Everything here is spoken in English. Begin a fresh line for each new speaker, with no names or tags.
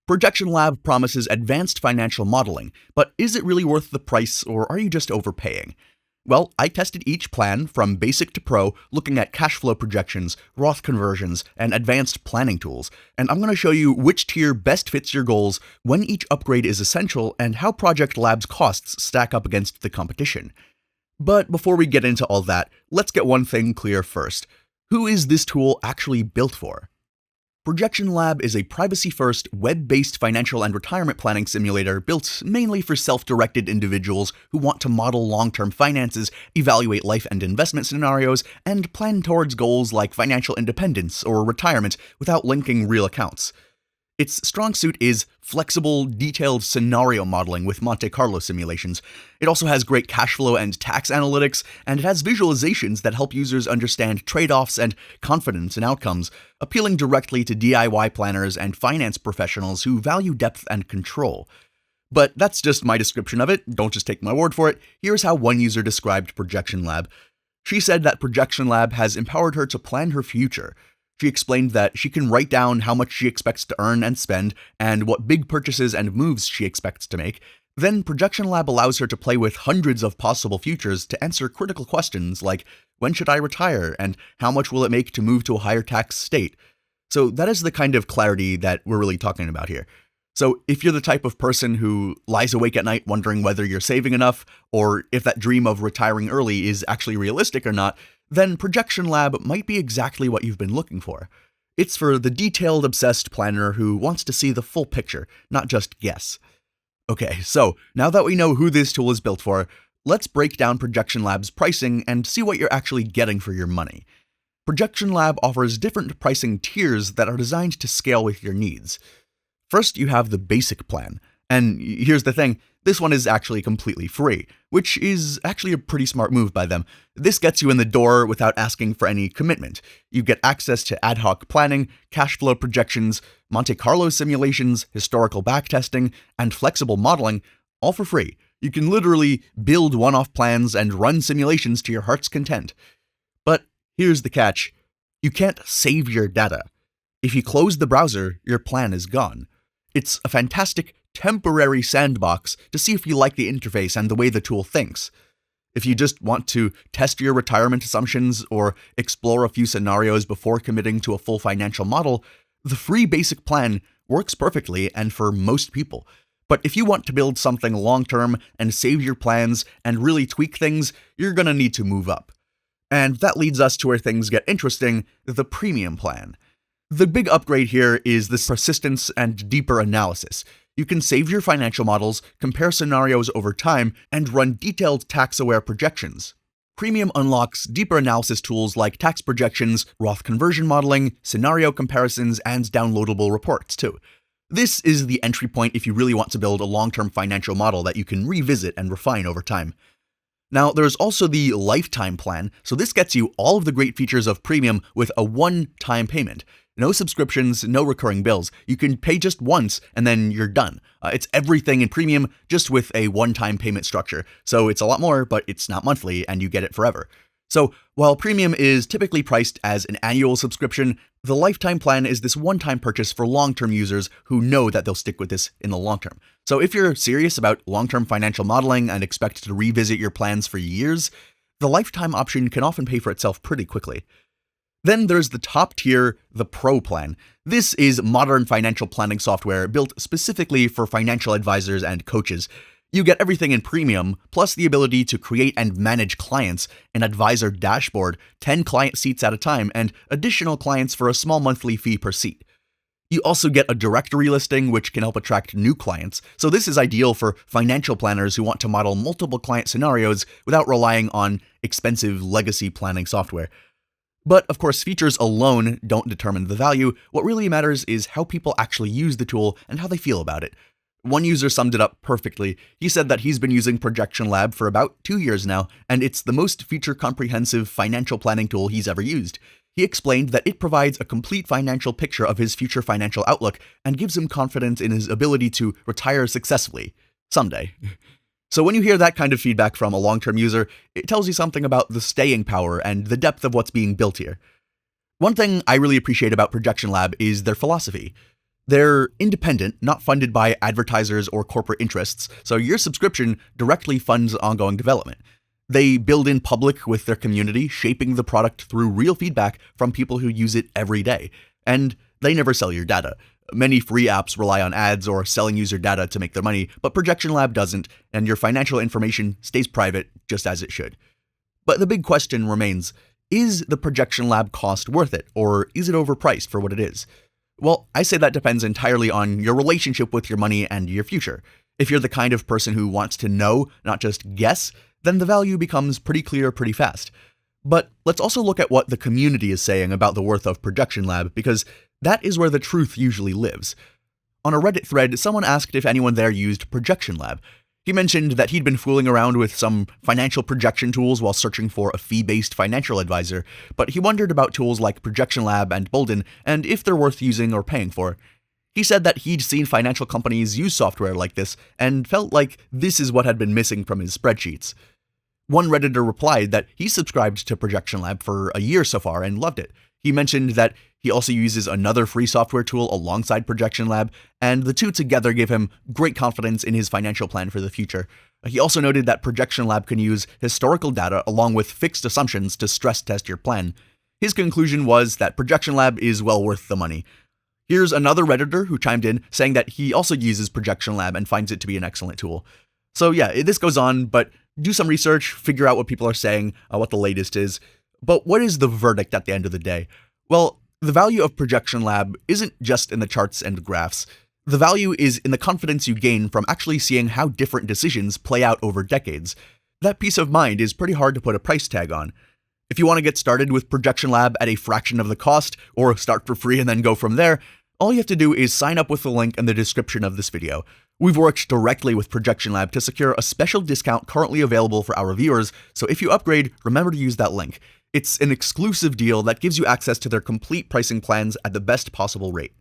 ProjectionLab promises advanced financial modeling, but is it really worth the price, or are you just overpaying? Well, I tested each plan from basic to pro, looking at cash flow projections, Roth conversions, and advanced planning tools, and I'm going to show you which tier best fits your goals, when each upgrade is essential, and how ProjectionLab's costs stack up against the competition. But before we get into all that, let's get one thing clear first. Who is this tool actually built for? ProjectionLab is a privacy-first, web-based financial and retirement planning simulator built mainly for self-directed individuals who want to model long-term finances, evaluate life and investment scenarios, and plan towards goals like financial independence or retirement without linking real accounts. Its strong suit is flexible, detailed scenario modeling with Monte Carlo simulations. It also has great cash flow and tax analytics, and it has visualizations that help users understand trade-offs and confidence in outcomes, appealing directly to DIY planners and finance professionals who value depth and control. But that's just my description of it. Don't just take my word for it. Here's how one user described ProjectionLab. She said that ProjectionLab has empowered her to plan her future. She explained that she can write down how much she expects to earn and spend, and what big purchases and moves she expects to make. Then ProjectionLab allows her to play with hundreds of possible futures to answer critical questions like, when should I retire, and how much will it make to move to a higher tax state? So that is the kind of clarity that we're really talking about here. So if you're the type of person who lies awake at night wondering whether you're saving enough, or if that dream of retiring early is actually realistic or not, then ProjectionLab might be exactly what you've been looking for. It's for the detailed, obsessed planner who wants to see the full picture, not just guess. Okay, so now that we know who this tool is built for, let's break down ProjectionLab's pricing and see what you're actually getting for your money. ProjectionLab offers different pricing tiers that are designed to scale with your needs. First, you have the basic plan. And here's the thing, this one is actually completely free, which is actually a pretty smart move by them. This gets you in the door without asking for any commitment. You get access to ad hoc planning, cash flow projections, Monte Carlo simulations, historical backtesting, and flexible modeling, all for free. You can literally build one-off plans and run simulations to your heart's content. But here's the catch. You can't save your data. If you close the browser, your plan is gone. It's a fantastic temporary sandbox to see if you like the interface and the way the tool thinks. If you just want to test your retirement assumptions or explore a few scenarios before committing to a full financial model, the free basic plan works perfectly and for most people. But if you want to build something long-term and save your plans and really tweak things, you're going to need to move up. And that leads us to where things get interesting, the premium plan. The big upgrade here is this persistence and deeper analysis. You can save your financial models, compare scenarios over time, and run detailed tax-aware projections. Premium unlocks deeper analysis tools like tax projections, Roth conversion modeling, scenario comparisons, and downloadable reports, too. This is the entry point if you really want to build a long-term financial model that you can revisit and refine over time. Now, there's also the lifetime plan, so this gets you all of the great features of Premium with a one-time payment. No subscriptions, no recurring bills. You can pay just once and then you're done. It's everything in Premium, just with a one-time payment structure. So it's a lot more, but it's not monthly and you get it forever. So while Premium is typically priced as an annual subscription, the lifetime plan is this one-time purchase for long-term users who know that they'll stick with this in the long term. So if you're serious about long-term financial modeling and expect to revisit your plans for years, the lifetime option can often pay for itself pretty quickly. Then there's the top tier, the Pro plan. This is modern financial planning software built specifically for financial advisors and coaches. You get everything in Premium, plus the ability to create and manage clients, an advisor dashboard, 10 client seats at a time, and additional clients for a small monthly fee per seat. You also get a directory listing, which can help attract new clients, so this is ideal for financial planners who want to model multiple client scenarios without relying on expensive legacy planning software. But of course, features alone don't determine the value. What really matters is how people actually use the tool and how they feel about it. One user summed it up perfectly. He said that he's been using ProjectionLab for about 2 years now, and it's the most feature-comprehensive financial planning tool he's ever used. He explained that it provides a complete financial picture of his future financial outlook and gives him confidence in his ability to retire successfully. Someday. So when you hear that kind of feedback from a long-term user, it tells you something about the staying power and the depth of what's being built here. One thing I really appreciate about ProjectionLab is their philosophy. They're independent, not funded by advertisers or corporate interests, so your subscription directly funds ongoing development. They build in public with their community, shaping the product through real feedback from people who use it every day. And they never sell your data. Many free apps rely on ads or selling user data to make their money, but ProjectionLab doesn't, and your financial information stays private just as it should. But the big question remains, is the ProjectionLab cost worth it, or is it overpriced for what it is? Well, I say that depends entirely on your relationship with your money and your future. If you're the kind of person who wants to know, not just guess, then the value becomes pretty clear pretty fast. But let's also look at what the community is saying about the worth of ProjectionLab, because that is where the truth usually lives. On a Reddit thread, someone asked if anyone there used ProjectionLab. He mentioned that he'd been fooling around with some financial projection tools while searching for a fee-based financial advisor, but he wondered about tools like ProjectionLab and Bolden and if they're worth using or paying for. He said that he'd seen financial companies use software like this and felt like this is what had been missing from his spreadsheets. One Redditor replied that he subscribed to ProjectionLab for a year so far and loved it. He mentioned that he also uses another free software tool alongside ProjectionLab, and the two together give him great confidence in his financial plan for the future. He also noted that ProjectionLab can use historical data along with fixed assumptions to stress test your plan. His conclusion was that ProjectionLab is well worth the money. Here's another Redditor who chimed in saying that he also uses ProjectionLab and finds it to be an excellent tool. So yeah, this goes on, but do some research, figure out what people are saying, what the latest is. But what is the verdict at the end of the day? Well, the value of ProjectionLab isn't just in the charts and graphs. The value is in the confidence you gain from actually seeing how different decisions play out over decades. That peace of mind is pretty hard to put a price tag on. If you want to get started with ProjectionLab at a fraction of the cost, or start for free and then go from there, all you have to do is sign up with the link in the description of this video. We've worked directly with ProjectionLab to secure a special discount currently available for our viewers, so if you upgrade, remember to use that link. It's an exclusive deal that gives you access to their complete pricing plans at the best possible rate.